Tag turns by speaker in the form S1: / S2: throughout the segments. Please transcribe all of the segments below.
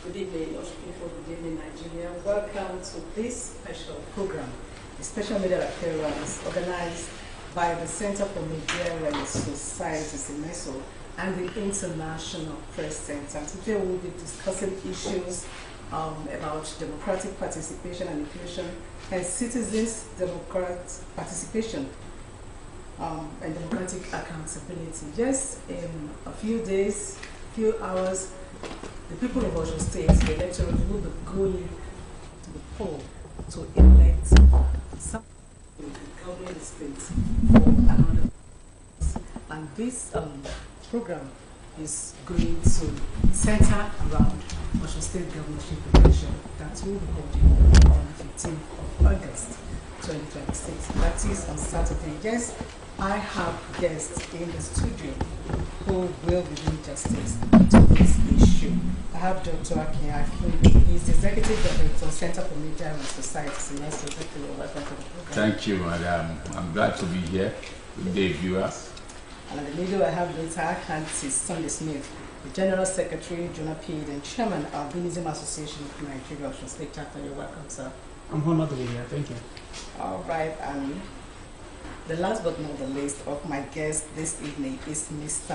S1: Good evening, Osun people. Good evening, Nigeria. Welcome to this special program, a special media appearance organized by the Center for Media and Society, CEMESO, and the International Press Center. Today we'll be discussing issues about democratic participation and inclusion and citizens' democratic participation and democratic accountability. Yes, in a few days, few hours, the people of Osun State, the electorate, will be going to the poll to elect some to govern the state for another. And this program is going to center around Osun State governorship election that will be holding on the 15th of August 2026. That is on Saturday. Yes, I have guests in the studio who will be doing justice to this issue. I have Dr. Akingbulu. He is the Executive Director, Center for Media and Society, CEMESO. Welcome to the program.
S2: Thank you, madam. I'm glad to be here. Good day, viewers.
S1: And in the middle, I have Dr. Sunday Smith, the General Secretary, JONAPWD, and Chairman of Albinism Association of Nigeria, Osun State Chapter. You're welcome, sir.
S3: I'm honored to be here. Thank you.
S1: All right, and the last but not the least of my guest this evening is Mr.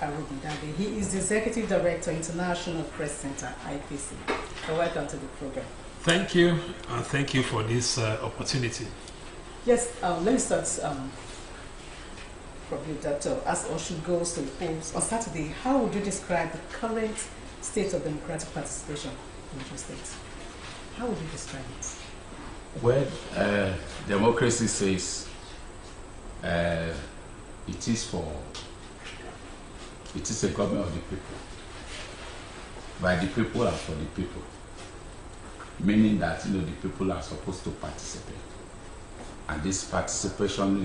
S1: Arogundade. He is the Executive Director, International Press Center, IPC. So welcome to the program.
S3: Thank you, and thank you for this opportunity.
S1: Yes, let me start from you, Doctor. As Osun goes to the polls on Saturday, how would you describe the current state of democratic participation in Osun State? How would you describe it?
S2: Well, democracy says it is a government of the people, by the people and for the people, meaning that the people are supposed to participate, and this participation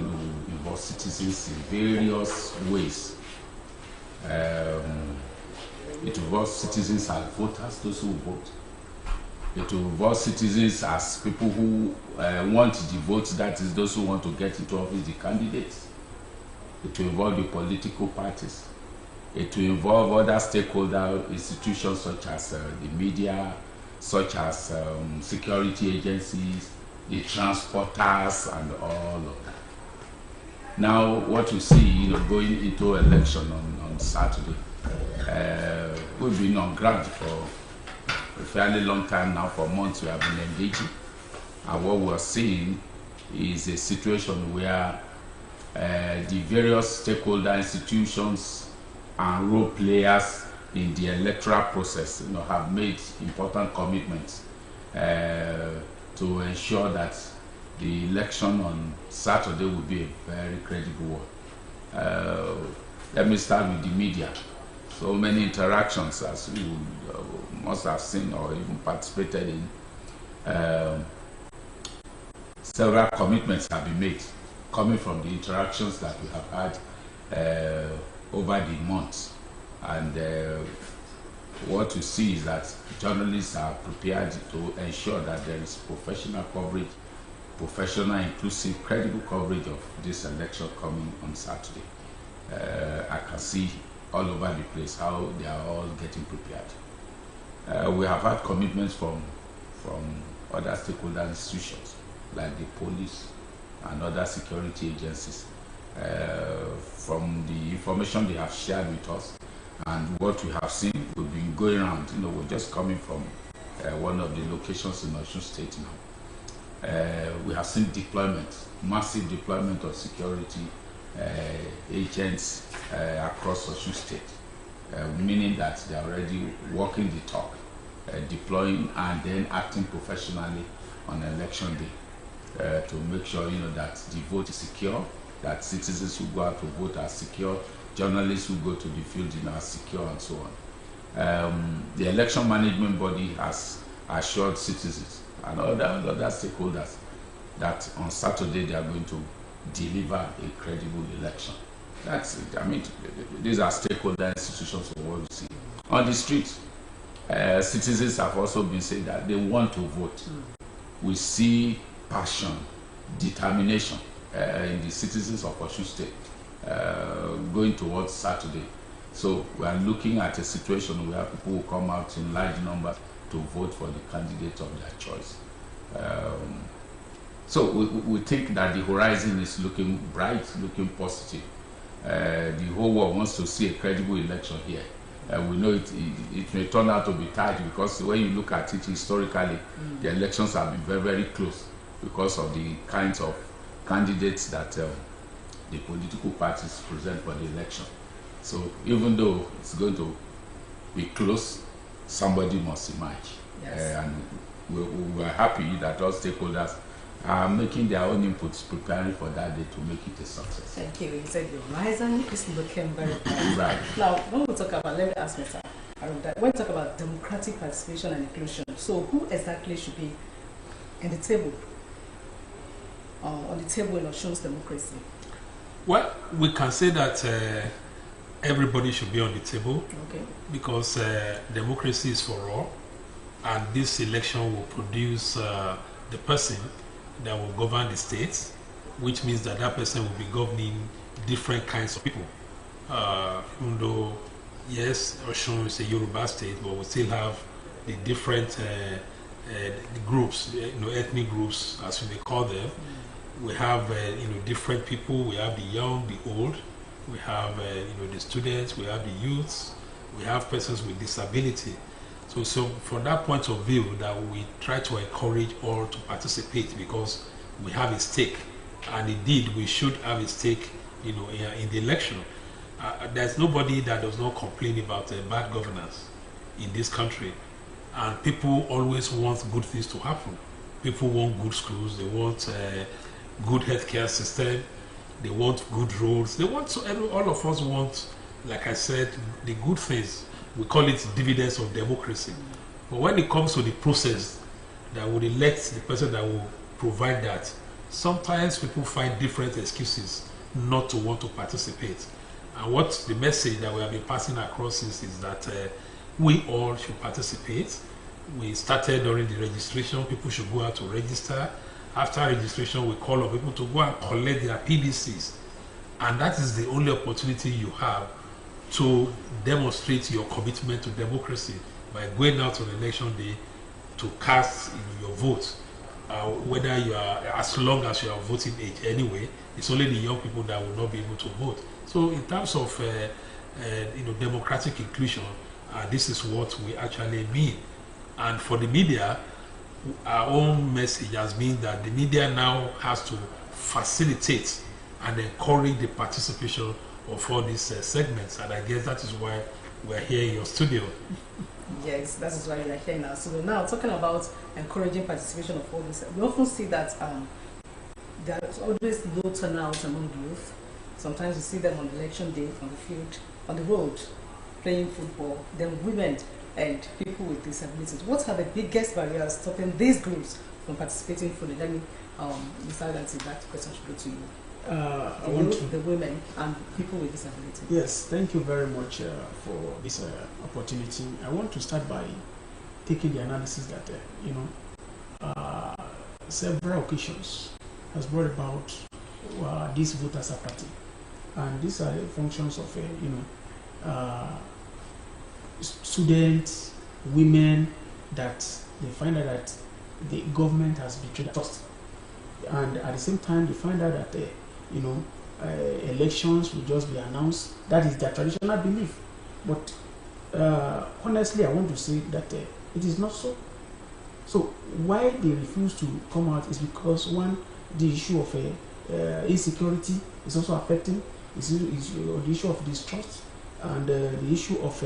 S2: involves citizens in various ways. It involves citizens as voters, those who vote. It involves citizens as people who want the votes, that is, those who want to get into office, the candidates. It will involve the political parties. It will involve other stakeholder institutions such as the media, such as security agencies, the transporters, and all of that. Now, what you see, going into election on Saturday, we've been on ground for a fairly long time now. For months we have been engaging, and what we're seeing is a situation where the various stakeholder institutions and role players in the electoral process have made important commitments to ensure that the election on Saturday will be a very credible one. Let me start with the media. So many interactions, as you must have seen or even participated in. Several commitments have been made coming from the interactions that we have had over the months. And what you see is that journalists are prepared to ensure that there is professional coverage, professional, inclusive, credible coverage of this election coming on Saturday. I can see all over the place how they are all getting prepared. We have had commitments from other stakeholder institutions like the police and other security agencies. From the information they have shared with us and what we have seen, we've been going around. We're just coming from one of the locations in Osun State now. We have seen deployment, massive deployment of security agents across Osun State, meaning that they are already walking the talk, deploying and then acting professionally on election day to make sure that the vote is secure, that citizens who go out to vote are secure, journalists who go to the field are secure, and so on. The election management body has assured citizens and other stakeholders that on Saturday they are going to deliver a credible election. That's it. I mean, these are stakeholder institutions for what we see. On the street, citizens have also been saying that they want to vote. We see passion, determination in the citizens of Osun State going towards Saturday. So we are looking at a situation where people will come out in large numbers to vote for the candidate of their choice. So we think that the horizon is looking bright, looking positive. The whole world wants to see a credible election here. We know it may turn out to be tight, because when you look at it historically, the elections have been very, very close because of the kinds of candidates that the political parties present for the election. So even though it's going to be close, somebody must emerge.
S1: Yes.
S2: And we're happy that all stakeholders are making their own inputs, preparing for that day to make it a success.
S1: Thank you. You said the horizon is looking very bright.
S2: Right.
S1: Now, when we talk about, let me ask Mr. Arogundade, when we talk about democratic participation and inclusion, so who exactly should be in the table, on the table in Osun's democracy?
S3: Well, we can say that everybody should be on the table,
S1: Okay.
S3: because democracy is for all, and this election will produce the person that will govern the state, which means that that person will be governing different kinds of people. Even though, yes, Osun is a Yoruba state, but we still have the different the groups, ethnic groups, as we may call them. We have different people. We have the young, the old. We have the students. We have the youths. We have persons with disability. So from that point of view, that we try to encourage all to participate, because we have a stake, and indeed we should have a stake, in the election. There's nobody that does not complain about bad governance in this country, and people always want good things to happen. People want good schools. They want good healthcare system. They want good roads. They want all of us want, like I said, the good things. We call it dividends of democracy. But when it comes to the process that would elect the person that will provide that, sometimes people find different excuses not to want to participate. And what the message that we have been passing across is that we all should participate. We started during the registration. People should go out to register. After registration, we call on people to go and collect their PVCs. And that is the only opportunity you have to demonstrate your commitment to democracy by going out on election day to cast your vote. Whether you are, as long as you are voting age anyway, it's only the young people that will not be able to vote. So in terms of democratic inclusion, this is what we actually mean. And for the media, our own message has been that the media now has to facilitate and encourage the participation of all these segments, and I guess that is why we're here in your studio.
S1: Yes, that is why we are here now. So now, talking about encouraging participation of all this, we often see that there's always low turnout among youth. Sometimes you see them on election day, on the field, on the road, playing football. Then women and people with disabilities. What are the biggest barriers stopping these groups from participating fully? Let me, Mr. Arogundade, that question should go to you. The women and people with disabilities.
S4: Yes, thank you very much for this opportunity. I want to start by taking the analysis that several occasions has brought about this voters apathy, and these are the functions of students, women, that they find out that the government has betrayed trust, and at the same time they find out that elections will just be announced. That is their traditional belief. But honestly, I want to say that it is not so. So why they refuse to come out is because, one, the issue of insecurity is also affecting. The issue of distrust, and the issue of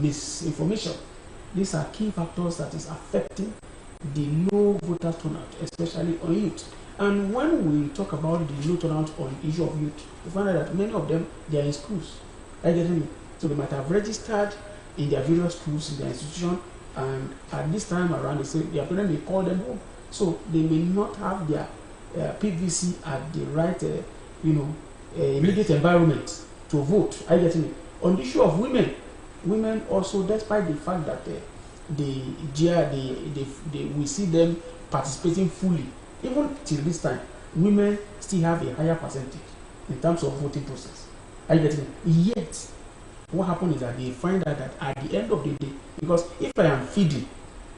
S4: misinformation. These are key factors that is affecting the low voter turnout, especially on youth. And when we talk about the low turnout on the issue of youth, we find out that many of them, they are in schools. Are you getting me? So they might have registered in their various schools, in their institution, and at this time around, they say their parents may call them home. So they may not have their PVC at the right, immediate environment to vote. Are you getting me? On the issue of women, women also, despite the fact that we see them participating fully, even till this time, women still have a higher percentage in terms of voting process. Are you getting it? Yet, what happens is that they find out that at the end of the day, because if I am feeding,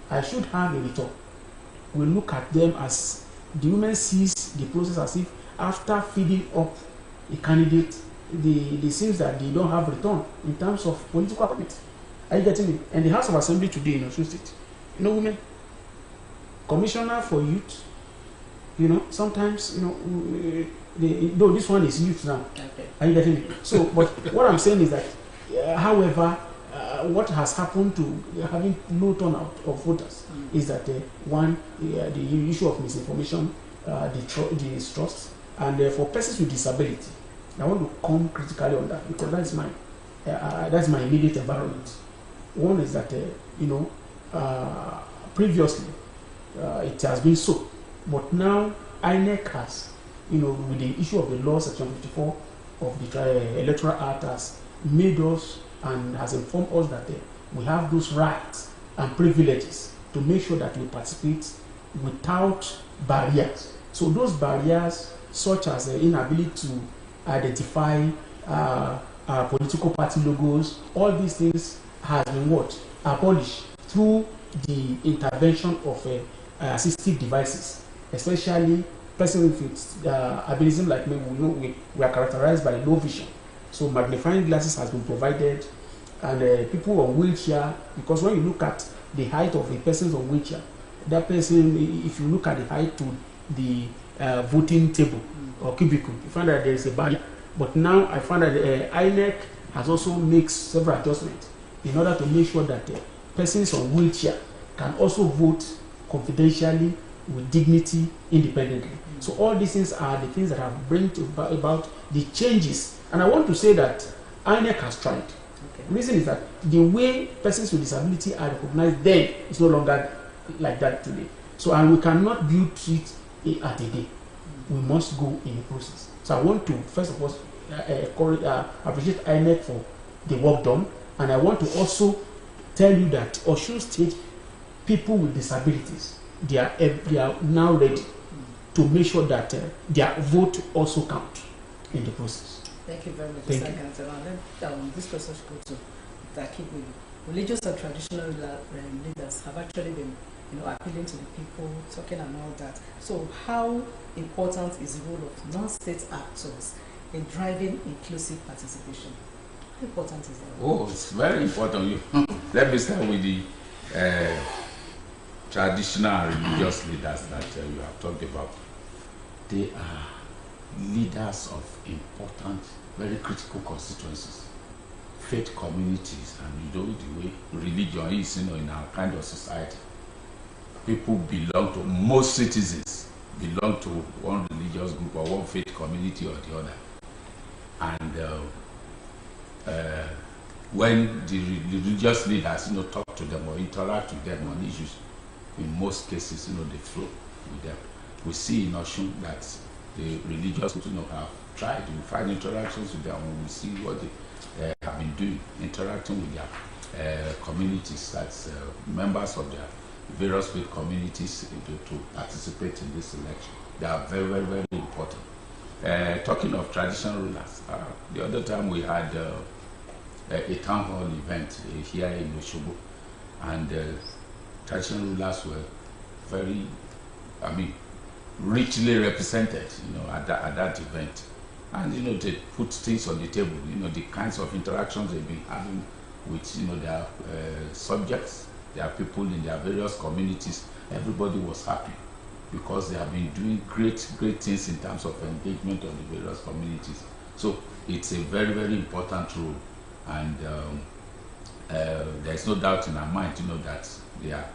S4: I should have a return. We look at them as the women sees the process as if after feeding up a candidate, it seems that they don't have return in terms of political appointment. Are you getting me? And the House of Assembly today in Osun State, women, commissioner for youth, sometimes, though this one is youth now.
S1: Okay.
S4: Are you getting me? So, but what I'm saying is that, however, what has happened to having low turnout of voters is that the issue of misinformation, the distrust, and for persons with disability, I want to come critically on that because that's my immediate environment. One is that previously it has been so, but now INEC has, with the issue of the law section 54 of the Electoral Act, has made us and has informed us that we have those rights and privileges to make sure that we participate without barriers. So those barriers, such as the inability to identify political party logos, all these things has been abolished through the intervention of assistive devices, especially persons with albinism like me. We are characterized by low vision. So magnifying glasses has been provided, and people on wheelchair, because when you look at the height of a person on wheelchair, that person, if you look at the height to the voting table or cubicle, you find that there is a barrier. But now I find that INEC has also made several adjustments in order to make sure that persons on wheelchair can also vote confidentially, with dignity, independently. So all these things are the things that have brought about the changes. And I want to say that INEC has tried.
S1: Okay.
S4: The reason is that the way persons with disability are recognized then is no longer like that today. So, and we cannot build it at a day. We must go in the process. So I want to, first of all, appreciate INEC for the work done. And I want to also tell you that Osun State people with disabilities, they are now ready to make sure that their vote also counts in the process.
S1: Thank you very much,
S4: Thank
S1: Mr.
S4: you.
S1: Gantara. This question should go to Akingbulu. Religious and traditional leaders have actually been, appealing to the people, talking and all that. So, how important is the role of non-state actors in driving inclusive participation? How important is that?
S2: Oh, it's very important. Let me start with the traditional and religious leaders that you have talked about. They are leaders of important, very critical constituencies, faith communities, and the way religion is, in our kind of society. People belong to, most citizens belong to one religious group or one faith community or the other. And when the religious leaders, talk to them or interact with them on issues, in most cases, they flow with them. We see in Osun that the religious people, have tried. We find interactions with them, and we see what they have been doing, interacting with their communities, that's members of their various faith communities to participate in this election. They are very, very, very important. Talking of traditional rulers, the other time we had a town hall event here in Osogbo, and traditional rulers were very, richly represented, at that event. And, they put things on the table, the kinds of interactions they've been having with, their subjects, their people in their various communities. Everybody was happy because they have been doing great things in terms of engagement of the various communities. So it's a very, very important role. And there's no doubt in our mind, that they are,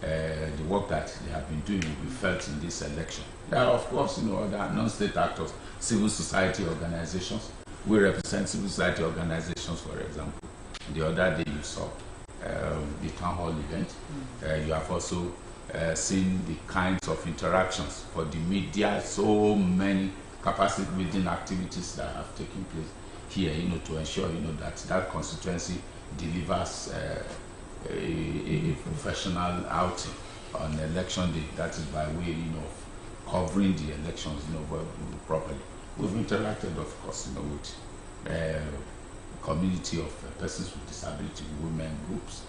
S2: the work that they have been doing will be felt in this election. There are, of course, other non-state actors, civil society organizations. We represent civil society organizations, for example. The other day you saw the town hall event. You have also seen the kinds of interactions for the media, so many capacity building activities that have taken place here, to ensure, that constituency delivers a professional outing on election day. That is by way, of covering the elections, properly. We've interacted, of course, with community of persons with disability, women groups,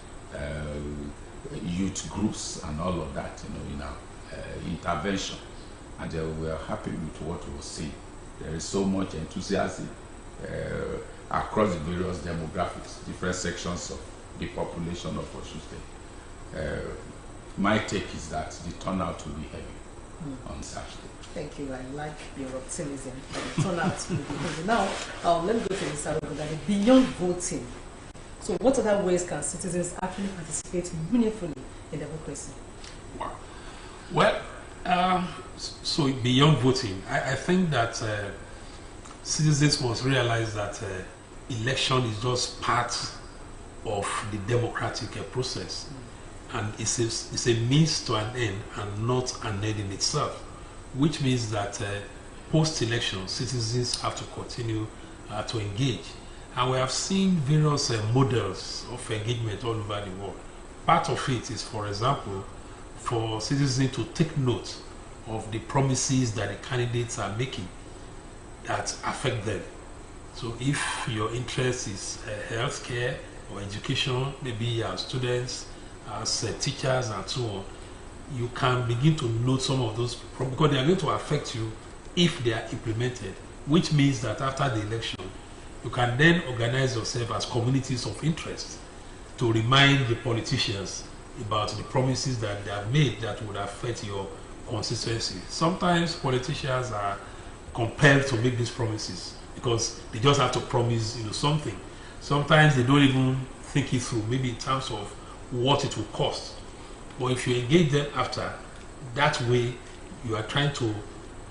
S2: youth groups, and all of that, in our intervention. And we are happy with what we were seeing. There is so much enthusiasm across the various demographics, different sections of the population of Osun State. My take is that the turnout will be heavy on Saturday.
S1: Thank you. I like your optimism. The turnout will be heavy. Now, let me go to Mr. Arogundade. Beyond voting, so what other ways can citizens actually participate meaningfully in democracy?
S3: Well, so beyond voting, I think that citizens must realize that election is just part of the democratic process, and it's a means to an end and not an end in itself, which means that post-election citizens have to continue to engage. And we have seen various models of engagement all over the world. Part of it is, for example, for citizens to take note of the promises that the candidates are making that affect them. So if your interest is healthcare or education, maybe as students, as teachers and so on, you can begin to note some of those because they are going to affect you if they are implemented, which means that after the election, you can then organize yourself as communities of interest to remind the politicians about the promises that they have made that would affect your constituency. Sometimes politicians are compelled to make these promises because they just have to promise something. Sometimes they don't even think it through, maybe in terms of what it will cost. But if you engage them after, that way you are trying to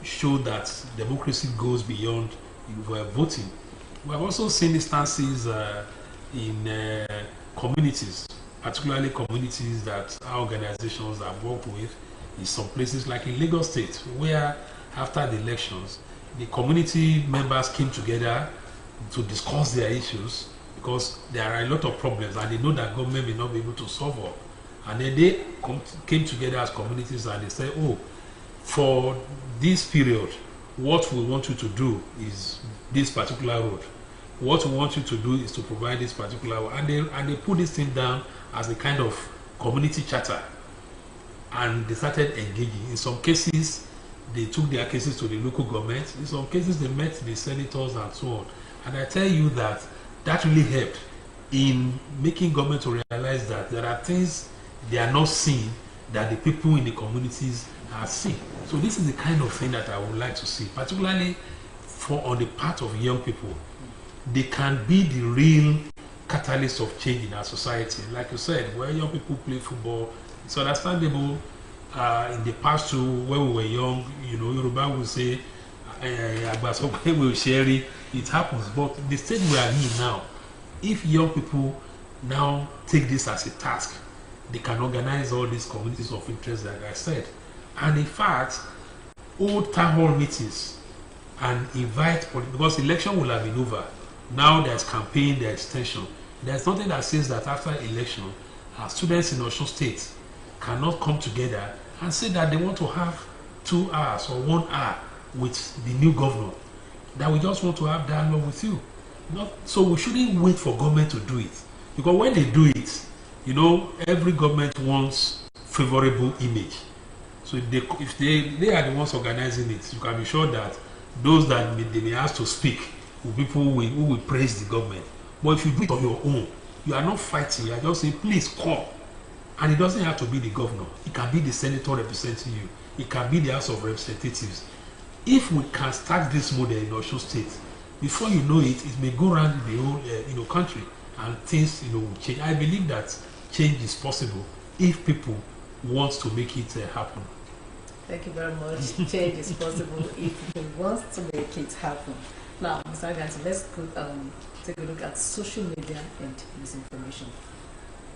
S3: show that democracy goes beyond voting. We have also seen instances in communities, particularly communities that our organizations have worked with in some places like in Lagos State, where after the elections, the community members came together to discuss their issues because there are a lot of problems and they know that government may not be able to solve all. And then they came together as communities and they said, oh, for this period, what we want you to do is this particular road. What we want you to do is to provide this particular road. And they put this thing down as a kind of community charter. And they started engaging. In some cases, they took their cases to the local government. In some cases, they met the senators and so on. And I tell you that really helped in making government to realize that there are things they are not seeing that the people in the communities are seeing. So this is the kind of thing that I would like to see, particularly on the part of young people. They can be the real catalyst of change in our society. Like you said, where young people play football, it's understandable. In the past too, when we were young, Yoruba will say, it happens. But the stage we are in now, if young people now take this as a task, they can organize all these communities of interest, like I said. And in fact, hold town hall meetings and invite, because election will have been over. Now there's campaign, there's tension. There's nothing that says that after election, students in Osun State cannot come together and say that they want to have 2 hours or 1 hour with the new governor, that we just want to have dialogue with you. So we shouldn't wait for government to do it. Because when they do it, every government wants favorable image. So if they are the ones organizing it, you can be sure that those that they may ask to speak will be people who will praise the government. But if you do it on your own, you are not fighting, you are just saying, please come. And it doesn't have to be the governor. It can be the senator representing you. It can be the House of Representatives. If we can start this model in Osun State, before you know it, it may go around the whole country and things will change. I believe that change is possible if people want to make it happen.
S1: Thank you very much. Change is possible if people want to make it happen. Now, Mr. Arogundade, let's take a look at social media and misinformation.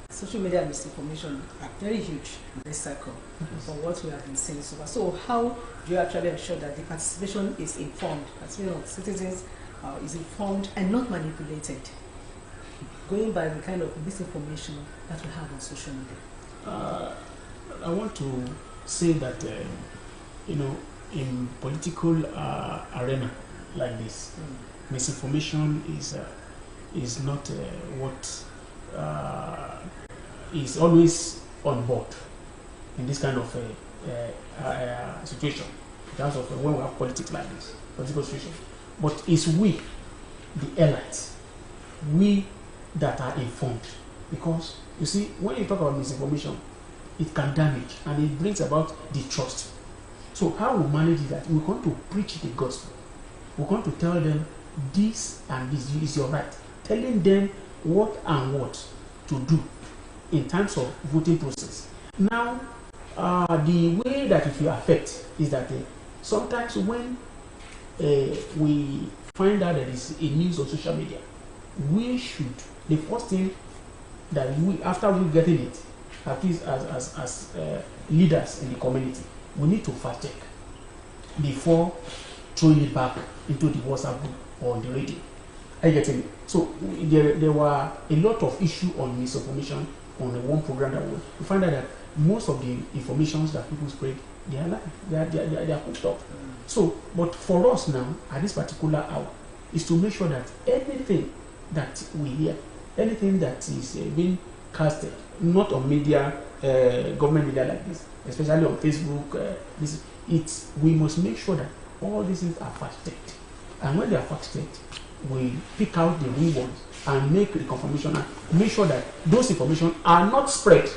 S1: Social media and misinformation are very huge in this circle for what we have been seeing so far. So how do you actually ensure that the participation is informed, as citizens is informed and not manipulated, going by the kind of misinformation that we have on social media?
S4: I want to say that, in political arena like this, misinformation is not what is always on board in this kind of situation, in terms of when we have politics like this, political situation. But it's we, the elites, we that are informed. Because, you see, when you talk about misinformation, it can damage and it brings about the trust. So how we manage that? We're going to preach the gospel. We're going to tell them this and this is your right. Telling them what and what to do in terms of voting process. Now, the way that it will affect is that sometimes when we find out that it's a news on social media, we should, the first thing that we, after we getting it, at least as leaders in the community, we need to fact check before throwing it back into the WhatsApp group or on the radio. Are you getting it? So there were a lot of issues on misinformation on the one program that we find out that most of the informations that people spread, they are hooked up. So, but for us now, at this particular hour, is to make sure that anything that we hear, anything that is being casted, not on media, government media like this, especially on Facebook, we must make sure that all these things are fact-checked. And when they are fact-checked, we pick out the real ones and make the confirmation and make sure that those information are not spread,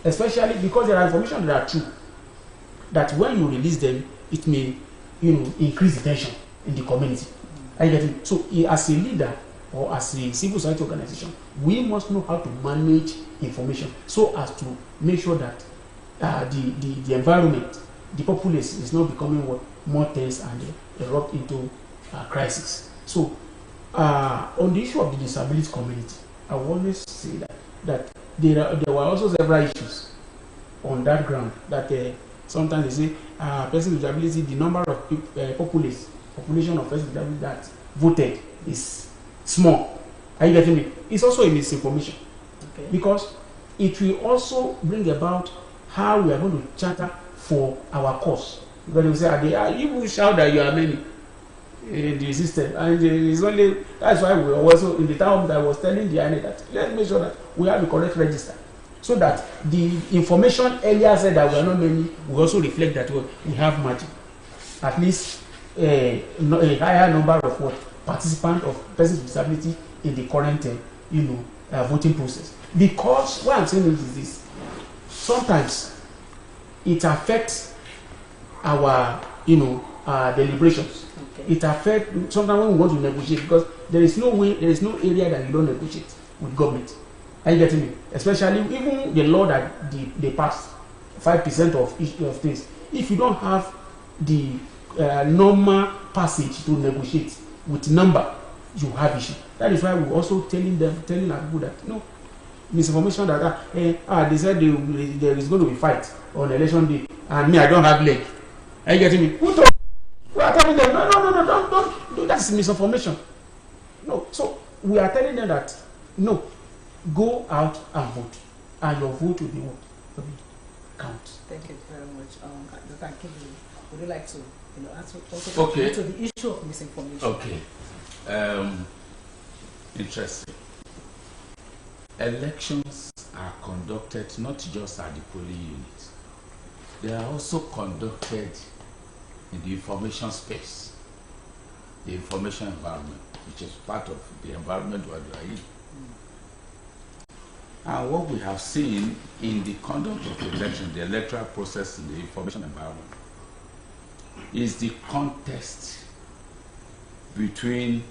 S4: especially because there are information that are true, that when you release them, it may, increase the tension in the community. Are you getting? So as a leader or as a civil society organization, we must know how to manage information so as to make sure that the environment, the populace is not becoming more tense and erupt into crisis. So on the issue of the disability community, I will always say that there were also several issues on that ground that sometimes they say persons with disability, the number of population of persons with disability that voted is small. Are you getting me? It's also a misinformation. Okay. Because it will also bring about how we are going to charter for our cause. When we say, you will shout that you are many in the system, and it's only, that's why we also, in the time that I was telling the INEC that let's make sure that we have the correct register, so that the information earlier said that we are not many will also reflect that we have margin, at least a higher number of participants of persons with disability in the current voting process. Because what I'm saying is this: sometimes it affects our deliberations. Okay. It affects sometimes when we want to negotiate, because there is no area that you don't negotiate with government. Are you getting me? Especially even the law that they passed, 5% of things. If you don't have the normal passage to negotiate with number, you have issue. That is why we're also telling our people that no misinformation that they said there is going to be fight on election day, and me, I don't have leg. Are you getting me? Who told? We are telling them no, don't do. That's misinformation. No, so we are telling them that no, go out and vote, and your vote will be what? Will be count.
S1: Thank you very much, Dr. Akingbulu. Would you like to also to the issue of misinformation?
S2: Okay. Interesting. Elections are conducted not just at the polling unit. They are also conducted in the information space, the information environment, which is part of the environment where we are in. And what we have seen in the conduct of the election, the electoral process in the information environment, is the contest between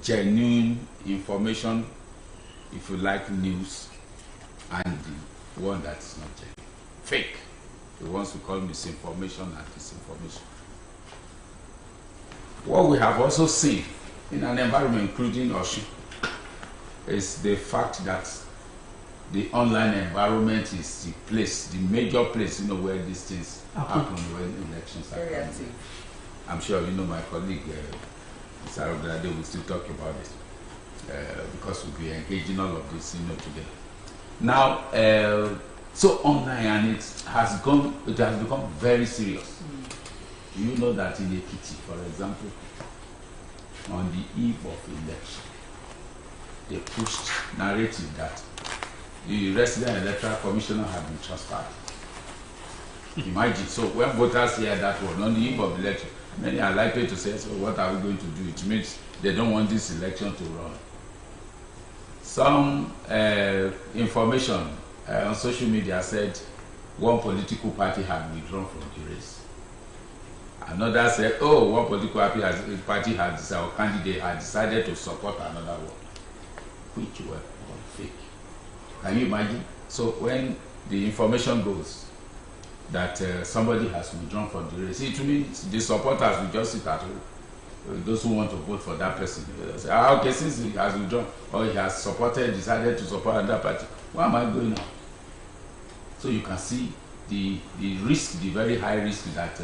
S2: genuine information, if you like, news, and the one that is not genuine, fake, the ones we call misinformation and disinformation. What we have also seen in an environment including Osun is the fact that the online environment is the place, the major place, where these things happen when elections are happening. I'm sure my colleague Arogundade will still talk about it because we'll be engaging all of this together. Now, so online, and it has become very serious. You know that in Ekiti, for example, on the eve of election, they pushed narrative that the resident electoral commissioner had been transferred. Imagine, so when voters hear that one on the eve of election, many are likely to say, so what are we going to do? It means they don't want this election to run. Some information on social media said one political party had withdrawn from the race. Another said, oh, one political party had decided, or candidate had decided to support another one, which were all fake. Can you imagine? So when the information goes that somebody has withdrawn from the race, it means the supporters will just sit at home. Those who want to vote for that person, say, okay, since he has withdrawn or he has decided to support another party, why am I going now? So you can see the risk, the very high risk that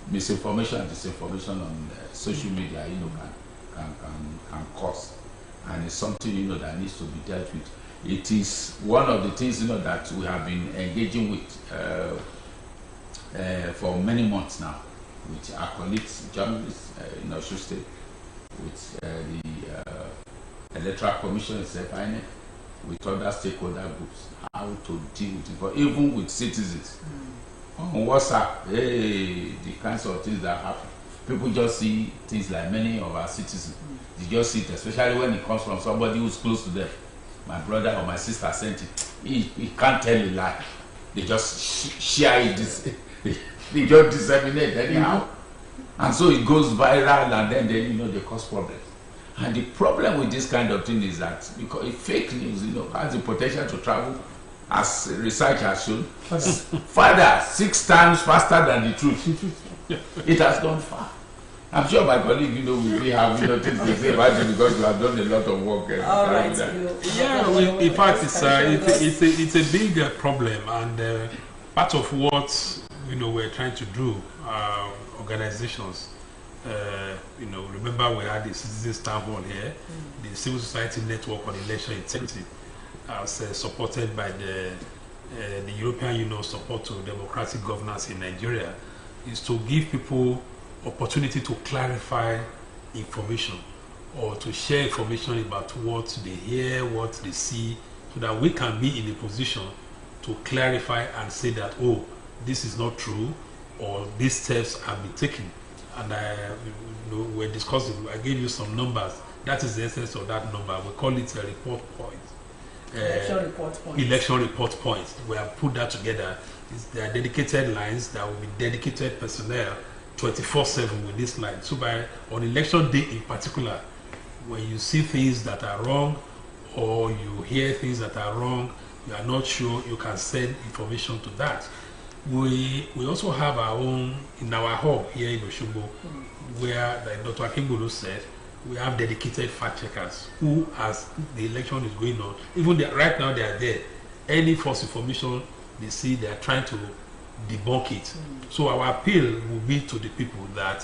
S2: misinformation and disinformation on social media, can cause, and it's something that needs to be dealt with. It is one of the things that we have been engaging with for many months now, with our colleagues, journalists in Osun State, with the Electoral Commission itself, INEC, with other stakeholder groups, how to deal with it, but even with citizens. On WhatsApp, the kinds of things that happen. People just see things like many of our citizens. They just see it, especially when it comes from somebody who's close to them. My brother or my sister sent it. He can't tell a lie. They just share it. They just disseminate anyhow. And so it goes viral, and then they cause problems. And the problem with this kind of thing is that because fake news, has the potential to travel, as research has shown, further 6 times faster than the truth. It has gone far. I'm sure my colleague, will be having things to say about it because we have done a lot of work.
S1: All right.
S3: Yeah, in fact, it's a big problem, and part of what we're trying to do, organizations. Remember we had the Citizens Town Hall here, the Civil Society Network on Election Integrity, supported by the European Union support to democratic governance in Nigeria, is to give people opportunity to clarify information or to share information about what they hear, what they see, so that we can be in a position to clarify and say that, oh, this is not true, or these steps have been taken. And we're discussing, I gave you some numbers. That is the essence of that number. We call it a report point.
S1: Election report point.
S3: Election report points. We have put that together. There are dedicated lines, that will be dedicated personnel 24/7 with this line. So on election day in particular, when you see things that are wrong or you hear things that are wrong, you are not sure, you can send information to that. We also have our own, in our hub here in Osogbo, where, like Dr. Akingbulu said, we have dedicated fact checkers who, as the election is going on, even right now they are there. Any false information they see, they are trying to debunk it. So our appeal will be to the people that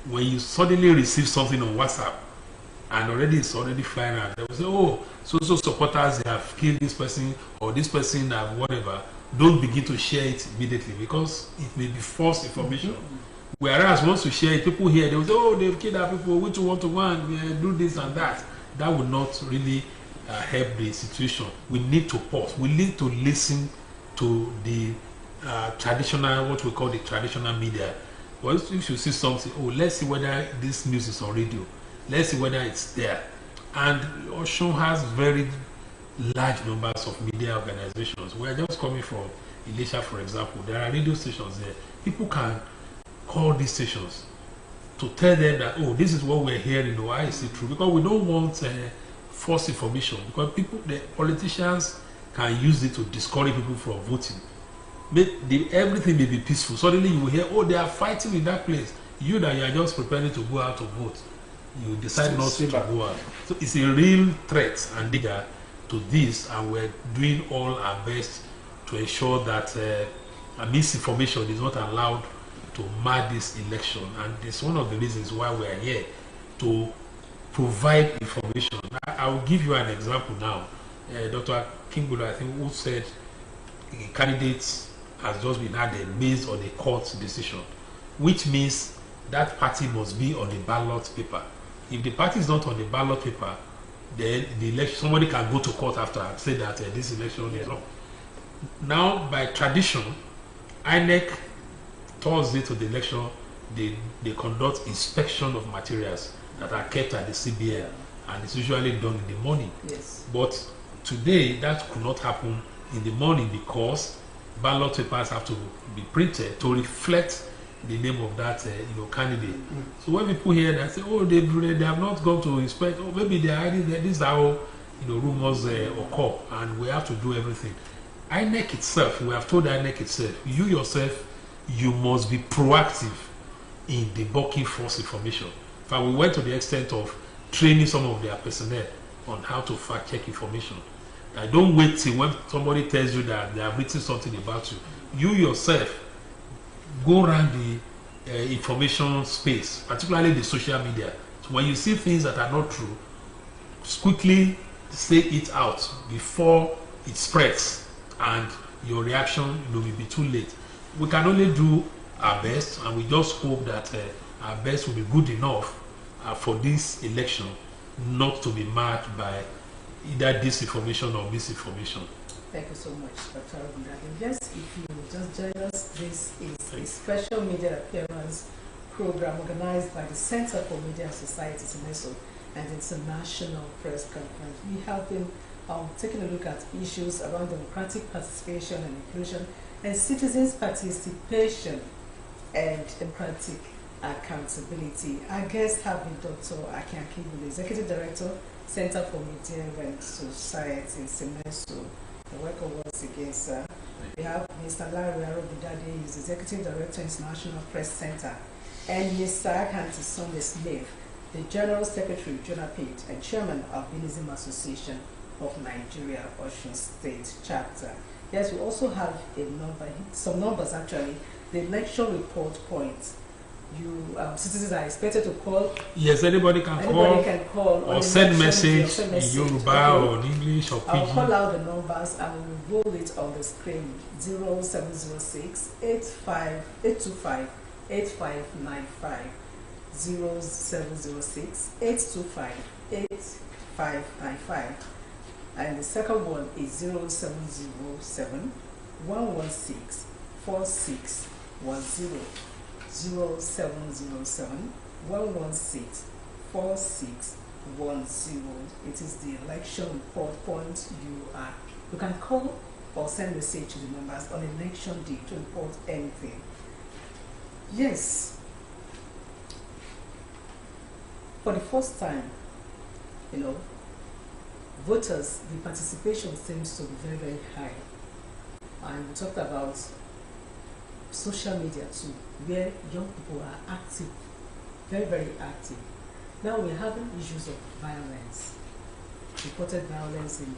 S3: when you suddenly receive something on WhatsApp and it's already flying out, they will say, oh, so supporters, they have killed this person, or this person have whatever. Don't begin to share it immediately, because it may be false information. Whereas once you share it, people hear, they will say, oh, they've killed our people, which want to go and do this and that. That will not really help the situation. We need to pause. We need to listen to the traditional, what we call the traditional media. Well, if you see something, oh, let's see whether this news is on radio. Let's see whether it's there. And Osun has very large numbers of media organizations. We are just coming from Elisha, for example. There are radio stations there. People can call these stations to tell them that, oh, this is what we're hearing, why is it true? Because we don't want false information, because the politicians can use it to discourage people from voting. Everything may be peaceful. Suddenly you will hear, oh, they are fighting in that place. You are just preparing to go out to vote. You decide not to go out. So it's a real threat and danger to this, and we're doing all our best to ensure that misinformation is not allowed to mar this election. And it's one of the reasons why we are here, to provide information. I will give you an example now. Dr. Akingbulu, I think, who said a candidate has just been had based on a court decision, which means that party must be on the ballot paper. If the party is not on the ballot paper, then the election, somebody can go to court after and say that this election is wrong. Now, by tradition, INEC, Thursday to the election, they conduct inspection of materials that are kept at the CBN, and it's usually done in the morning.
S1: Yes.
S3: But today, that could not happen in the morning because ballot papers have to be printed to reflect the name of that candidate. So when people hear that, say, oh, they have not gone to inspect, oh, maybe they are hiding there. This is how rumors occur, and we have to do everything. INEC itself, we have told INEC itself, you yourself, you must be proactive in debunking false information. In fact, we went to the extent of training some of their personnel on how to fact check information. Don't wait till when somebody tells you that they have written something about you. You yourself go around the information space, particularly the social media. So when you see things that are not true, quickly say it out before it spreads, and your reaction will be too late. We can only do our best, and we just hope that our best will be good enough for this election not to be marked by either disinformation or misinformation.
S1: Thank you so much, Dr. Arogundade. Yes, if you just join us, this is a special media appearance program organized by the Center for Media and Society, CEMESO, and International Press Conference. We have been taking a look at issues around democratic participation and inclusion, and citizens' participation and democratic accountability. Our guests have been Dr. Akingbulu, Executive Director, Center for Media and Society, CEMESO. Welcome once again, sir. We have Mr. Arogundade, is Executive Director, International Press Center, and Mr. Akingbulu Smith, the General Secretary, JONAPWD, and Chairman of Albinism Association of Nigeria, Osun State Chapter. Yes, we also have some numbers actually. The election report points. You citizens are expected to call.
S3: Yes, anybody can call
S1: or
S3: send message in Yoruba or in English or Pidgin.
S1: I'll call out the numbers and we'll roll it on the screen. 0706 825 8595. 0706 825 8595. And the second one is 0707 116 4610. 0707 116 4610. It is the election report point. You can call or send message to the members on election day to report anything. Yes, for the first time, voters, the participation seems to be very, very high. And we talked about social media too, where young people are active, very, very active. Now we're having issues of violence, reported violence in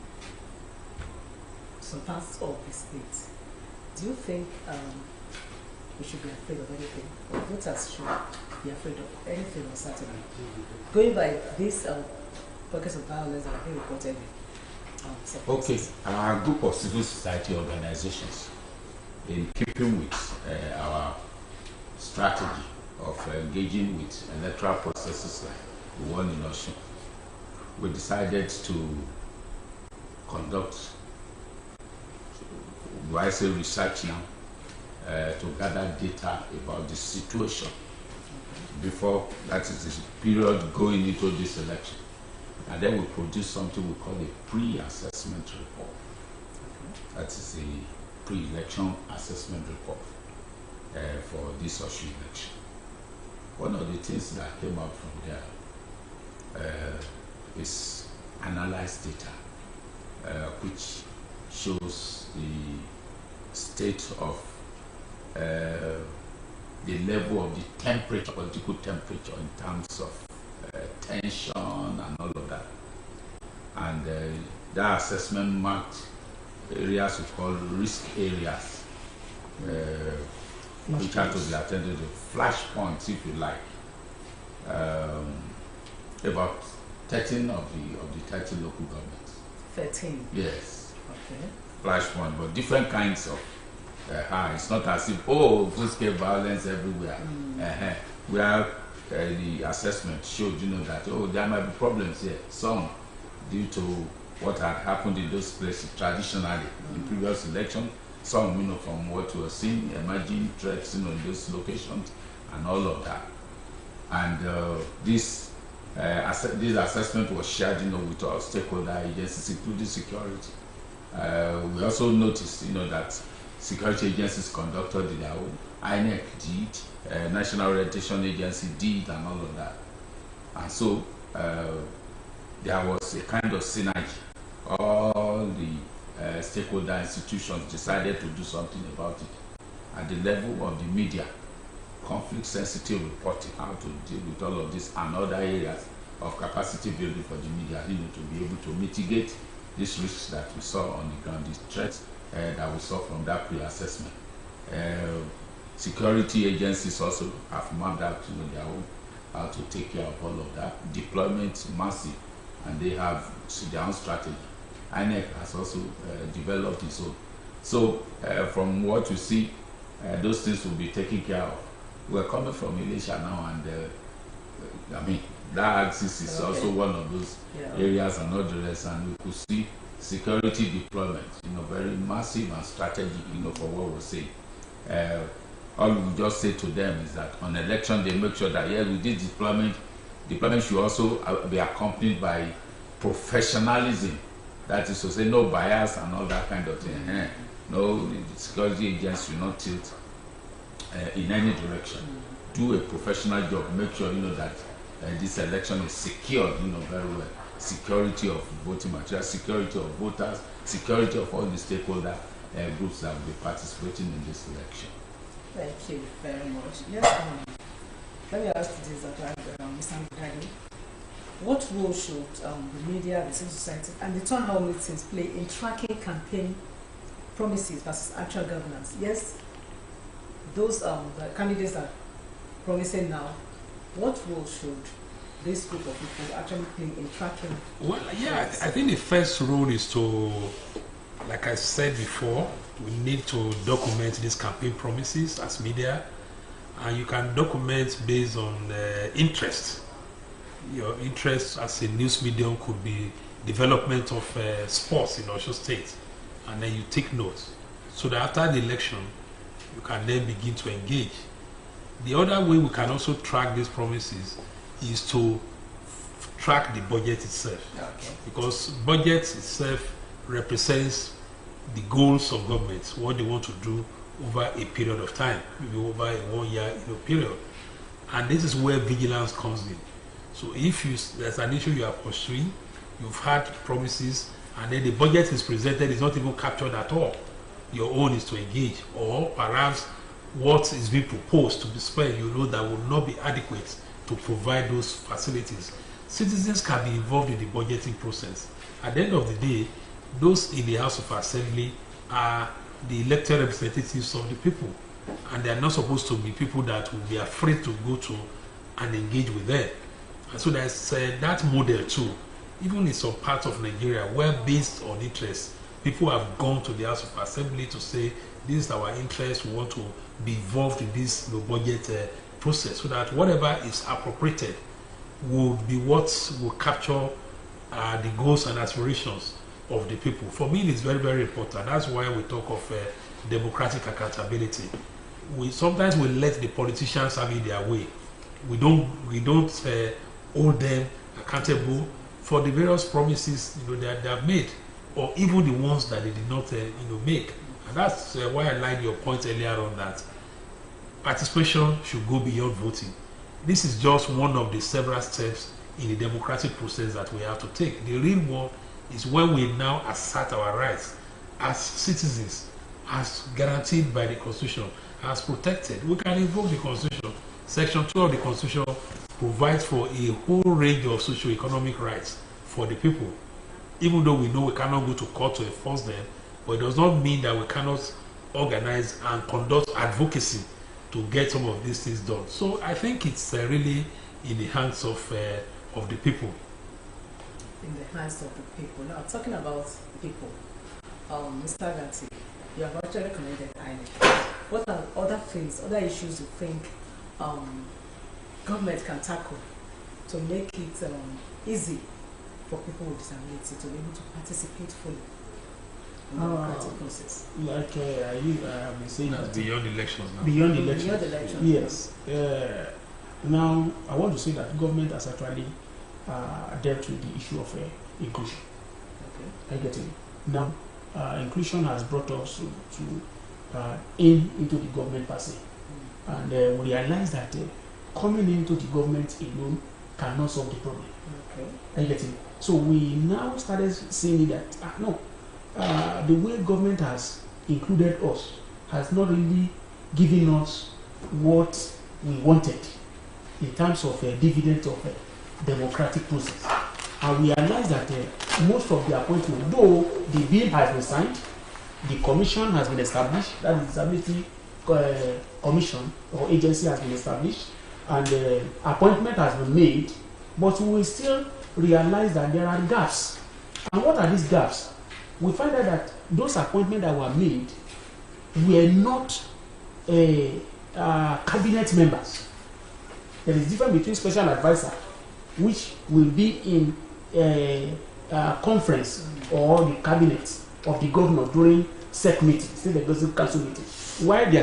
S1: some parts of the state. Do you think we should be afraid of anything? Or voters should be afraid of anything on Saturday? Going by this pockets of violence that have been reported in
S2: okay, our group of civil society organizations, in keeping with our strategy of engaging with electoral processes like the one in Osun, we decided to conduct, do I say research now, to gather data about the situation before, that is the period going into this election. And then we produce something we call a pre-assessment report. That is a pre-election assessment report for this Osun election. One of the things that came out from there is analyzed data, which shows the state of the level of the temperature, political temperature in terms of tension and all of that. And that assessment marked areas we call risk areas, which had to be attended to, flashpoints if you like. About 13 of the 30 local governments.
S1: 13?
S2: Yes.
S1: Okay.
S2: Flashpoint, but different kinds of high. It's not as if, oh, full-scale violence everywhere. where the assessment showed, that there might be problems here. Some due to what had happened in those places traditionally in previous elections. Some, from what we were seeing, emerging threats, in those locations, and all of that. And this assessment was shared, with our stakeholder agencies, including security. We also noticed, that security agencies conducted their own, INEC did, National Orientation Agency did, and all of that. And so there was a kind of synergy. All the stakeholder institutions decided to do something about it. At the level of the media, conflict-sensitive reporting, how to deal with all of this and other areas of capacity building for the media, to be able to mitigate these risks that we saw on the ground, these threats that we saw from that pre-assessment. Security agencies also have mapped out, their own, how to take care of all of that. Deployment massive, and they have their own strategy. INEC has also developed its own. So from what you see, those things will be taken care of. We're coming from Elisha now, and that axis is also one of those areas and all the rest, and we could see security deployment, very massive and strategic, for what we're saying. All we just say to them is that on election day, make sure that, with this deployment should also be accompanied by professionalism. That is to say, no bias and all that kind of thing. No, the security agents should not tilt in any direction. Do a professional job. Make sure that this election is secured, very well. Security of voting materials, security of voters, security of all the stakeholder groups that will be participating in this election.
S1: Thank you very much. Yes, let me ask this, Mr. Arogundade. What role should the media, the civil society, and the town hall meetings play in tracking campaign promises versus actual governance? Yes, those the candidates are promising now. What role should this group of people actually play in tracking?
S3: Well, I think the first role is to, like I said before, we need to document these campaign promises as media, and you can document based on interest. Your interest as a news medium could be development of sports in Osun State, and then you take notes so that after the election you can then begin to engage. The other way we can also track these promises is to track the budget itself, because budget itself represents the goals of government, what they want to do over a period of time, maybe over a 1 year period, and this is where vigilance comes in. So if there's an issue you are pursuing, you've had promises, and then the budget is presented, is not even captured at all. Your own is to engage, or perhaps what is being proposed to be spent, that will not be adequate to provide those facilities. Citizens can be involved in the budgeting process. At the end of the day, those in the House of Assembly are the elected representatives of the people, and they are not supposed to be people that will be afraid to go to and engage with them. And so there's that model too, even in some parts of Nigeria, where based on interest, people have gone to the House of Assembly to say, this is our interest, we want to be involved in this budget process, so that whatever is appropriated will be what will capture the goals and aspirations of the people. For me, it's very, very important. That's why we talk of democratic accountability. Sometimes we let the politicians have it their way. We don't hold them accountable for the various promises that they have made, or even the ones that they did not make. And that's why I like your point earlier on, that participation should go beyond voting. This is just one of the several steps in the democratic process that we have to take. The real one is when we now assert our rights as citizens, as guaranteed by the Constitution, as protected. We can invoke the Constitution. Section 2 of the Constitution provides for a whole range of socio-economic rights for the people. Even though we know we cannot go to court to enforce them, but it does not mean that we cannot organize and conduct advocacy to get some of these things done. So I think it's really in the hands of the people.
S1: In the hands of the people. Now, talking about people, Mr. Arogundade, you have actually commended INEC. What are other things, other issues you think government can tackle to make it easy for people with disability to be able to participate fully in the democratic process?
S4: Like I've been saying
S3: That's beyond elections now.
S4: Beyond elections.
S1: Beyond elections.
S4: Yes. Now, I want to say that government has actually dealt with the issue of inclusion.
S1: Okay.
S4: I get it. Now, inclusion has brought us to into the government per se. And we realize that coming into the government alone cannot solve the problem.
S1: Okay.
S4: I get it. So we now started seeing that the way government has included us has not really given us what we wanted in terms of dividend of democratic process. And we realize that most of the appointment, though the bill has been signed, the commission has been established, that is Disability Commission or agency has been established, and appointment has been made, but we will still realize that there are gaps. And what are these gaps? We find out that those appointments that were made were not cabinet members. There is difference between special advisor, which will be in a conference or the cabinet of the governor during SEC meeting, State Executive Council meeting, while the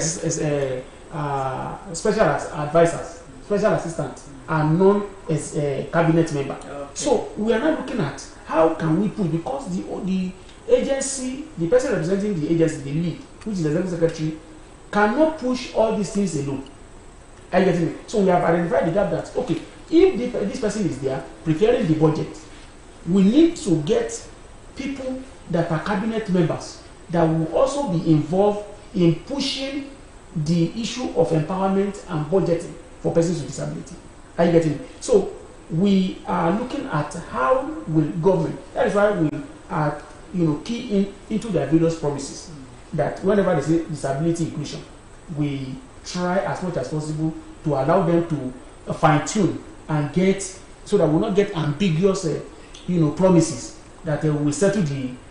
S4: special advisors, special assistants are known as a cabinet member. Okay. So we are now looking at how can we push, because the agency, the person representing the agency, the lead, which is the executive secretary, cannot push all these things alone. Are you getting me? So we have identified the gap that, okay, if this person is there preparing the budget, we need to get people that are cabinet members that will also be involved in pushing the issue of empowerment and budgeting for persons with disability. Are you getting me? So we are looking at how will government, that is why we are key into their various promises, that whenever they say disability inclusion, we try as much as possible to allow them to fine-tune and get, so that we will not get ambiguous promises that we will settle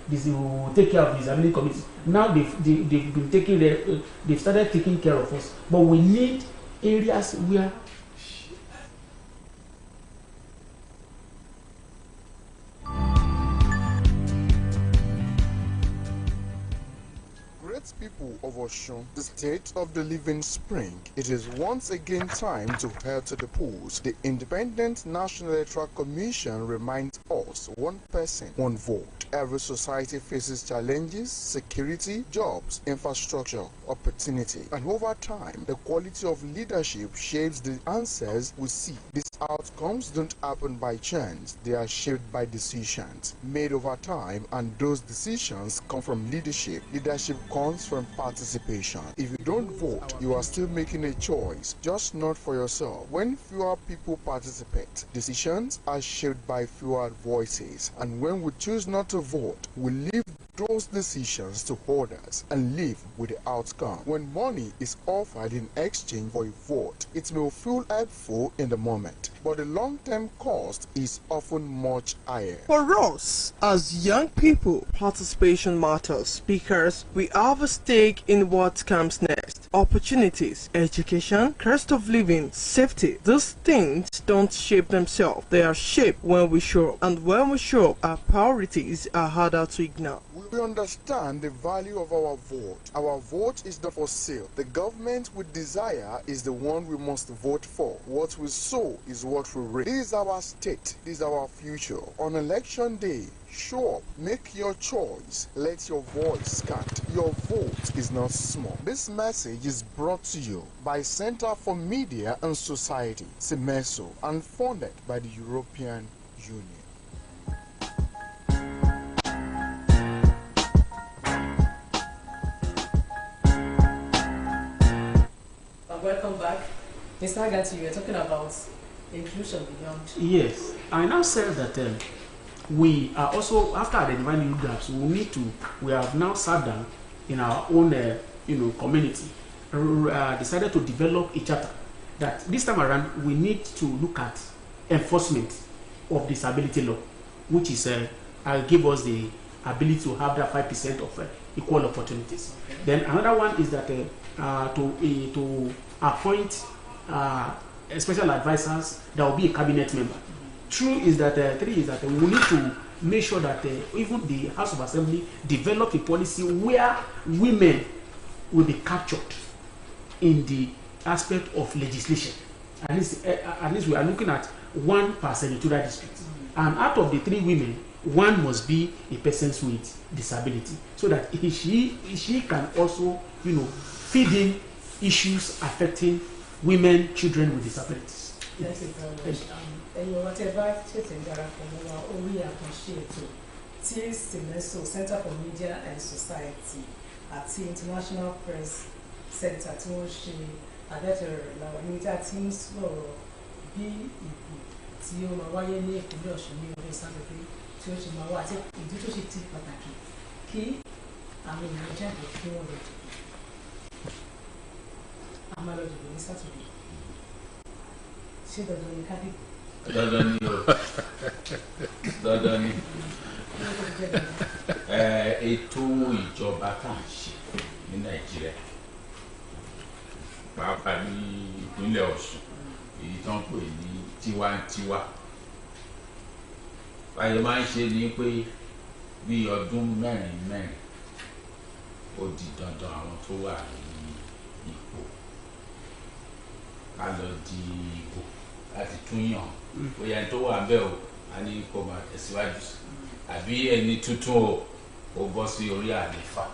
S4: this will take care of the disability committee. Now they've been taking they've started taking care of us, but we need areas where
S5: people of Osun, the state of the living spring, it is once again time to head to the polls. The Independent National Electoral Commission reminds us, one person, one vote. Every society faces challenges, security, jobs, infrastructure, opportunity, and over time, the quality of leadership shapes the answers we see. These outcomes don't happen by chance. They are shaped by decisions made over time, and those decisions come from leadership. Leadership comes from participation. If you don't vote, you are still making a choice, just not for yourself. When fewer people participate, decisions are shaped by fewer voices, and when we choose not to vote, we leave those decisions to others and live with the outcome. When money is offered in exchange for a vote, it may feel helpful in the moment, but the long-term cost is often much higher.
S6: For us, as young people, participation matters because we have a stake in what comes next. Opportunities, education, cost of living, safety. These things don't shape themselves. They are shaped when we show up. And when we show up, our priorities are harder to ignore.
S5: We understand the value of our vote. Our vote is not for sale. The government we desire is the one we must vote for. What we sow is what we reap. This is our state. This is our future. On election day, show up, make your choice, let your voice count. Your vote is not small. This message is brought to you by Center for Media and Society, CEMESO, and funded by the European Union.
S1: Welcome back. Mr. Agati, you were talking about inclusion beyond.
S4: Yes, I now said that we are also, after identifying new gaps, we have now sat down in our own community, decided to develop a charter that this time around we need to look at enforcement of disability law, which is give us the ability to have that 5% of equal opportunities. Okay. Then another one is that to appoint special advisors, there will be a cabinet member. True is that 3 is that we need to make sure that even the House of Assembly develop a policy where women will be captured in the aspect of legislation. At least we are looking at 1 per senatorial district, and out of the 3 women, 1 must be a person with disability, so that she can also, you know, feed in issues affecting women, children with disabilities.
S1: Thank you very much. Whatever CEMESO, Center for Media and Society, at the International Press Center, tí wọ́n ṣe àdẹ́tẹ̀rẹ̀ làwọn media teams lọ́rọ̀ bí ìbò tí ó máa wáyé ní ìpínlẹ̀ Ọ̀ṣun ní ọdún Sátidé tí ó ṣe máa wá àti ìdí tó ṣe ti pàtàkì kí àwọn èèyàn jáde kí wọ́n lọ dìbò. A máa lọ dìbò ní Sátidé. Ṣé dandan ni ká dìbò?
S2: Dandan ni o. Dandan ni. Ètò ìjọba tá à ń ṣe ní Nàìjíríà, pàápàá ní ìpínlẹ̀ Ọ̀ṣun, èyí tó ń pè ní tiwantiwa. Báyọ̀ máa ń ṣe ni pé bí ọdún mẹ́rin ó di dandan àwọn tó wà ní ipò ká lọ di ìbò láti tún yàn bóyá ẹni tó wà ń bẹ̀ o a ní kó máa tẹ̀síwájú àbí ẹni tuntun ó bọ́ sí orí àléfà.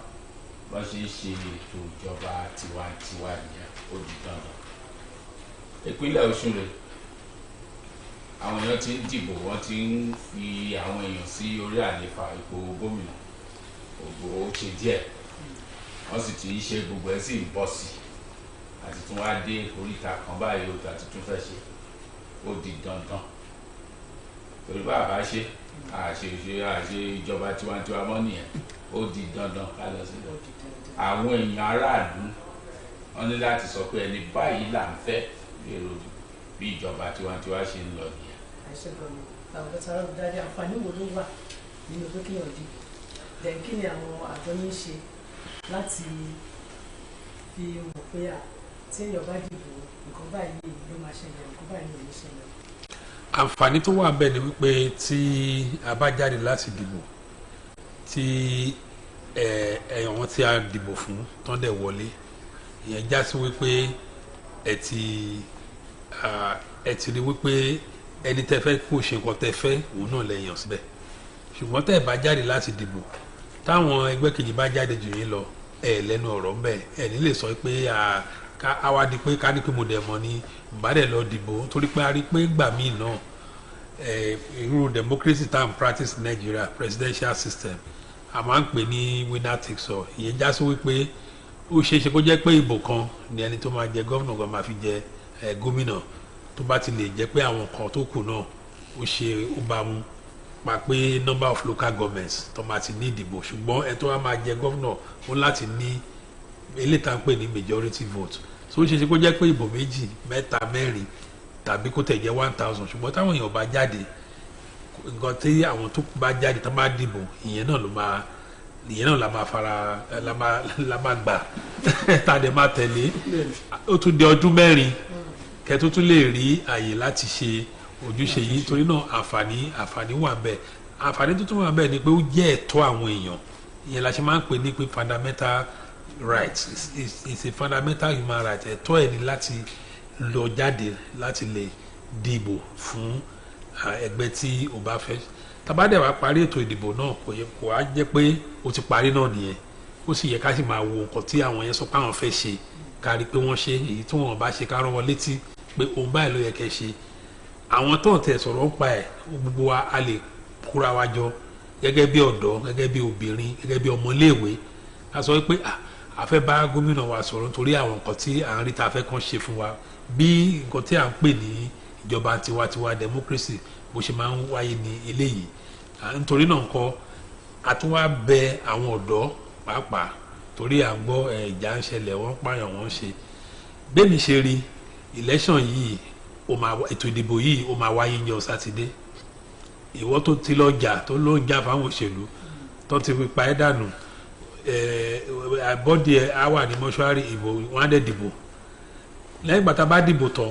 S2: Wọ́n ṣe ń ṣe ètò ìjọba tiwantiwa nìyẹn, ó di dandan. Ìpínlẹ̀ Ọ̀ṣun rẹ̀ àwọn èèyàn ti ń dìbò, wọ́n ti ń fi àwọn èèyàn sí orí àléfà ipò gómìnà, ògbó ó ṣe díẹ̀, wọ́n sì ti ń ṣe gbogbo ẹ̀ sì ń bọ́ sí àti tún wá dé oríta kan báyìí ó àti tún fẹ́ ṣe, ó di dandan. Torí bàbá ṣe àṣe ìjọba tiwantiwa mọ́ nìyẹn, ó di dandan ká lọ sí lọ́dún. Àwọn èèyàn aráàlú wọ́n ní láti sọ pé ẹni báyìí là ń fẹ́ lérò bí ìjọba tiwantiwa ṣe ń lọ nìyẹn.
S1: Àṣẹ gbọ́dọ̀ àwọn ọ̀gá Arogundade àǹfààní wo ló wà nínú pé kéèyàn dìbò? Then kí ni àwọn àjọ yín ṣe láti fi wò pé tí èèyàn bá dìbò nǹkan báyìí ló máa ṣẹlẹ̀, nǹkan báyìí ló ń ṣẹlẹ̀?
S3: Àǹfààní tó wà bẹ́ẹ̀ ni wípé tí a bá jáde láti dìbò, tí àwọn tí a dìbò fún tán dẹ̀ wọlé, ìyẹn já sí wípé ẹ ti rí wípé ẹni tẹ́ fẹ́ kó ṣe nǹkan tẹ́ fẹ́ òun náà lè yàn síbẹ̀. Ṣùgbọ́n tẹ́ ẹ bá jáde láti dìbò, táwọn ẹgbẹ́ kejì bá jáde jù yín lọ, ẹ lẹ́nu ọ̀rọ̀ ń bẹ̀, ẹ ní lè sọ pé àwa di pé ká ní pé mo dẹ̀ mọ̀ ni bá dẹ̀ lọ dìbò, torí pé a rí pé gbà míì náà irú democracy tá à ń practice Nigeria presidential system a máa ń pè ní winner takes all. Ìyẹn já sí wípé ó ṣeé ṣe kó jẹ́ pé ìbò kan ni ẹni tó máa jẹ gómìnà gan máa fi jẹ gómìnà, tó bá ti lè jẹ́ pé àwọn kan tó kù náà ó bá mu pa pé number of local governments tó máa ti ní ìdìbò. Ṣùgbọ́n ẹ tó wá máa jẹ gómìnà ó láti ní eléyìí tá à ń pè ní majority vote. So ó ṣeé ṣe kó jẹ́ pé ìbò 2, 3, 4 tàbí kó tẹ̀ jẹ́ 1000, ṣùgbọ́n táwọn èèyàn bá jáde, nǹkan tí àwọn tó bá jáde tó bá dìbò, ìyẹn náà la máa gbà tá a dẹ̀ máa tẹ̀lé. Ó tún di ọdún 4 kẹ́ tó tún lè rí àyè láti ṣe ojúṣe yìí. Torí náà àǹfààní wà bẹ́ẹ̀. Àǹfààní tó tún wà bẹ́ẹ̀ ni pé ó jẹ́ ẹ̀tọ́ àwọn èèyàn. Ìyẹn la ṣe máa ń pè ní pé fundamental right, it's a fundamental human right. Ẹ̀tọ́ ẹ̀ ni láti lọ jáde láti lè dìbò fún ẹgbẹ́ tí o bá fẹ́. Tabadẹ wá parí ètò ìdìbò náà, kò á jẹ́ pé ó ti parí náà nìyẹn. Ó sì yẹ ká sì máa wo nǹkan tí àwọn yẹn sọ pé àwọn fẹ́ ṣe, ká rí pé wọ́n ṣe, èyí tí wọ́n bá ṣe ká rán wọn létí pé òun báyìí ló yẹ kẹ́ ṣe. Àwọn tó ń tẹ̀ sọ̀rọ̀ ń pa ẹ̀, gbogbo wa a lè kóra wa jọ gẹ́gẹ́ bí ọ̀dọ́, gẹ́gẹ́ bí obìnrin, gẹ́gẹ́ bí ọmọléèwé. A sọ pé a fẹ́ bá gómìnà wa sọ̀rọ̀ nítorí àwọn nǹkan tí à ń rí ta fẹ́ kàn ṣe fún wa, bí nǹkan tí à ń pè ní ìjọba tiwantiwa democracy bó ṣe máa ń wáyé ní eléyìí. Nítorí náà nǹkan a tún wá bẹ àwọn ọ̀dọ́ pàápàá, torí à ń gbọ́ ìjà ń ṣẹlẹ̀, wọ́n pààyàn, wọ́n ń ṣe. Bẹ́ẹ̀ni ṣe rí election yìí, ètò ìdìbò yìí ó máa wáyé ní Sátidé. Ìwọ tó ti lọ jà, tó ló ń jà fáwọn òṣèlú tó ti fi pa ẹ́ dànù, bọ́dì ẹ̀ á wà ní mọ́ṣúárì, ìbò wọn á dẹ̀ dìbò. Lẹ́yìn ìgbà tá a bá dìbò tán,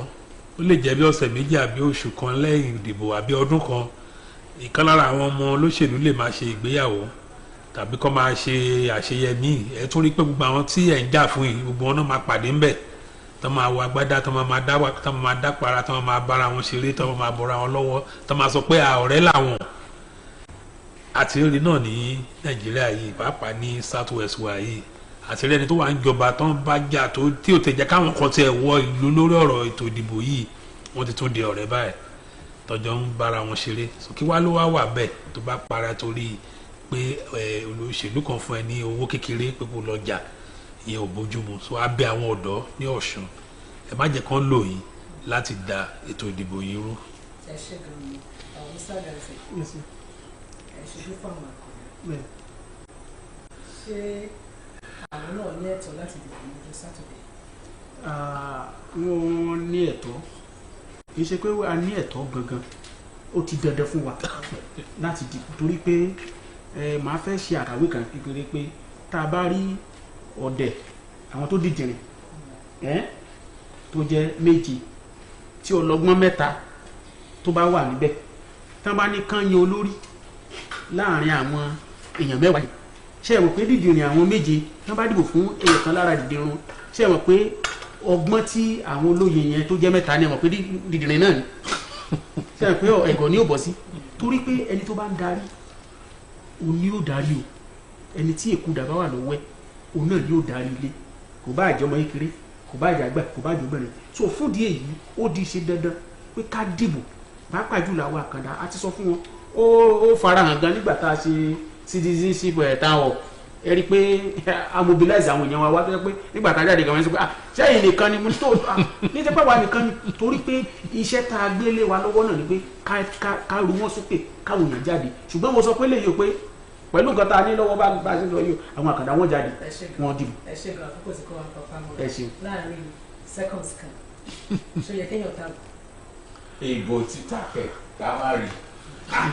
S3: ó lè jẹ́ bí ọ̀sẹ̀ méjì àbí oṣù kan lẹ́yìn ìdìbò àbí ọdún kan ìkan lára àwọn ọmọ olóṣèlú lè máa ṣe ìgbéyàwó tàbí kó máa ṣe àṣeyẹmí. Ẹ tún rí pé gbogbo àwọn tí ẹ̀ ń jà fún yìí gbogbo wọn náà máa pàdé ńbẹ̀, tó máa wọ agbádá, tó máa dápara, tó máa bára wọn ṣeré, tó máa bọ́ra wọn lọ́wọ́, tó máa sọ pé ọ̀rẹ́ làwọn. Àti rí náà ní Nàìjíríà yìí pàápàá ní South West wa yìí, àti rí ẹni tó wà ń jọba tó ń bá jà tó tí ò tẹ̀ jẹ́ káwọn kan tiẹ̀ wọ ìlú lórí ọ̀rọ̀ ètò ìdìbò yìí, wọ́n ti tún di ọ̀rẹ́ báyìí tọ́jọ́ ń bára wọn ṣeré. So kí wá ló wá wà bẹ́ẹ̀ tó bá para torí pé olóṣèlú kan fún ẹ ní owó kékeré pé kó lọ jà, ìyẹn ò bójúmu. So a bẹ̀ àwọn ọ̀dọ́ ní Ọ̀ṣun, ẹ má jẹ́ kán lò yín láti da ètò ìdìbò yìí rú.
S1: ẹ ṣe gan-an àwọn sáàgàsì ẹ ṣojú fáwọn àkọlẹ ṣé àwọn náà ní ẹ̀tọ́ láti dìbò ní ọjọ́ Sátidé?
S4: Wọ́n ní ẹ̀tọ́, kì í ṣe pé a ní ẹ̀tọ́ gangan, ó ti dandan fún wa láti dìbò torí pé màá fẹ́ ṣe àkàwé kan kékeré pé tá a bá rí ọ̀dẹ̀ àwọn tó dìjìrìn tó jẹ́ méje tí ọlọ́gbọ́n mẹ́ta tó bá wà níbẹ̀ tí wọ́n bá ní kán yan olórí láàrin àwọn èèyàn mẹ́wàá yìí, ṣé ẹ mọ̀ pé dìdìrìn àwọn méje tí wọ́n bá dìbò fún èèyàn kan lára dìdìrìn, ṣé ẹ mọ̀ pé ọgbọ́n tí àwọn olóye yẹn tó jẹ́ mẹ́ta ni ẹ mọ̀ pé dìdìrìn náà ni, ṣé ẹ mọ̀ pé ẹ̀gọ́ ni yóò bọ̀ sí torí pé ẹni tó bá ń darí òun ni yóò darí o, ẹni tí èkú dàbá wà lọ́wọ́ ẹ̀ òun náà yóò darí ilé, kò bá àjọmọ kékeré, kò bá àjàgbà, kò bá àjọgbẹ̀rẹ̀. So fún díẹ̀ yìí ó di ṣe dandan pé ká dìbò, pàápàá jùlọ àwọn àkàndá a ti sọ fún wọn, ó farahàn gan nígbà tá a ṣe citizenship town ẹ rí i pé a mobilize àwọn èèyàn wa wá tó yẹ pé nígbà tá a jáde gan wọn sọ pé sẹ́yìn nìkan ni mo ní tó ní tẹ́pẹ́ wa nìkan ni torí pé iṣẹ́ tá a gbé lé wa lọ́wọ́ náà ni pé ká ru wọn sókè káwọn èèyàn jáde. Ṣùgbọ́n mo sọ pé lè yọ pé pẹ̀lú nǹkan tá a ní lọ́wọ́ bá a ṣe lọ yìí àwọn àkàndá wọn jáde wọn dìbò.
S1: ẹ ṣe gan àkókò tí kò wá pàpà mọ́
S4: ẹ ṣeun
S1: láàrin seconds kan ṣó yẹ kéèyàn ta
S2: ìbò títà kẹ̀ ká má rí.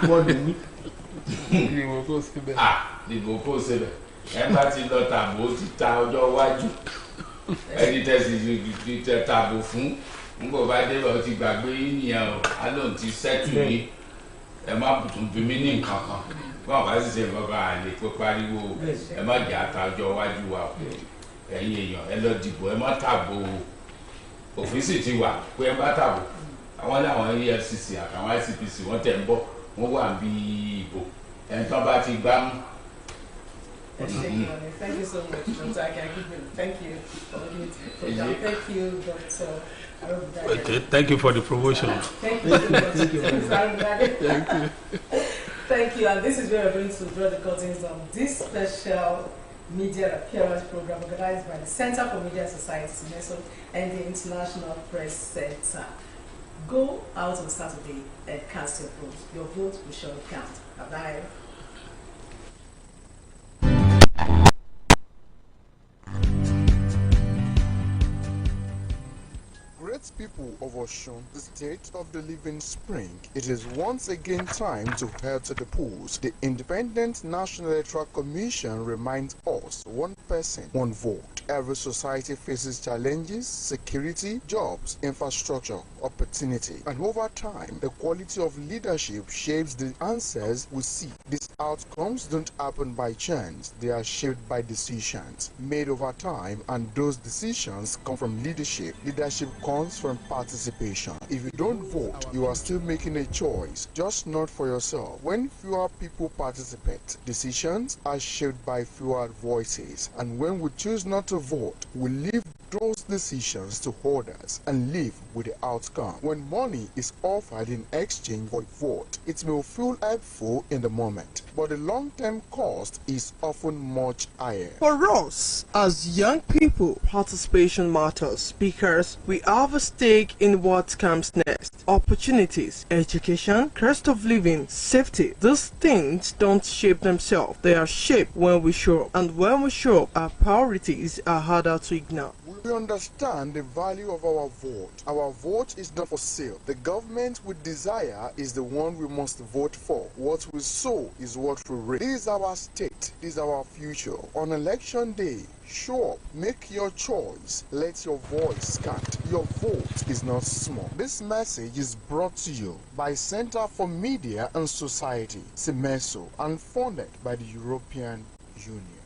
S4: ìbọ̀dù mi.
S6: ìgbìmọ̀ kò síbẹ̀.
S2: ìbò kò síbẹ̀ ẹ bá ti lọ tàbó ti ta ọjọ́ iwájú ẹni tẹ̀sí ti tẹ tàbó fún nígbà bá dé lọ ti gbàgbé yíyan o alóhùn ti sẹ́tù ní ẹ má tún bí mí ní nǹkan kan bọ́n bá sì ṣe bàbá àlè pé pariwo ẹ má jà ta ọjọ́ iwájú wa ẹ̀yin èèyàn ẹ lọ dìbò ẹ má tàbó òfin sì ti wà pé ẹ bá tàbó àwọn làwọn EFCC àtàwọn IPC wọ́n tẹ̀ ń bọ̀ wọ́n wà bí ìbò ẹni tán bá ti gbá mú.
S1: Thank you so much, Dr. Akingbulu. Thank you for the program. Thank you, Dr. Arogundade.
S3: Okay, thank you for the promotion.
S1: Thank you so much, Mr. Arogundade.
S6: Thank you.
S1: Thank you, and this is where we're going to draw the curtains on this special media appearance program organized by the Center for Media Society, CEMESO, and the International Press Center. Go out on Saturday and cast your vote. Your vote will surely count. Bye-bye.
S5: Great people of Osun, the state of the living spring, it is once again time to head to the polls. The Independent National Electoral Commission reminds us, one person, one vote. Every society faces challenges, security, jobs, infrastructure, opportunity. And over time, the quality of leadership shapes the answers we see. These outcomes don't happen by chance. They are shaped by decisions made over time, and those decisions come from leadership. Leadership comes from participation. If you don't vote, you are still making a choice, just not for yourself. When fewer people participate, decisions are shaped by fewer voices. And when we choose not to vote, we leave those decisions to others and live with the outcome. When money is offered in exchange for a vote, it may feel helpful in the moment, but the long-term cost is often much higher.
S6: For us, as young people, participation matters because we have a stake in what comes next. Opportunities, education, cost of living, safety. These things don't shape themselves. They are shaped when we show up. And when we show up, our priorities are harder to ignore.
S5: We We understand the value of our vote. Our vote is not for sale. The government we desire is the one we must vote for. What we sow is what we reap. This is our state. This is our future. On election day, show up, make your choice, let your voice count. Your vote is not small. This message is brought to you by Center for Media and Society, CEMESO, and funded by the European Union.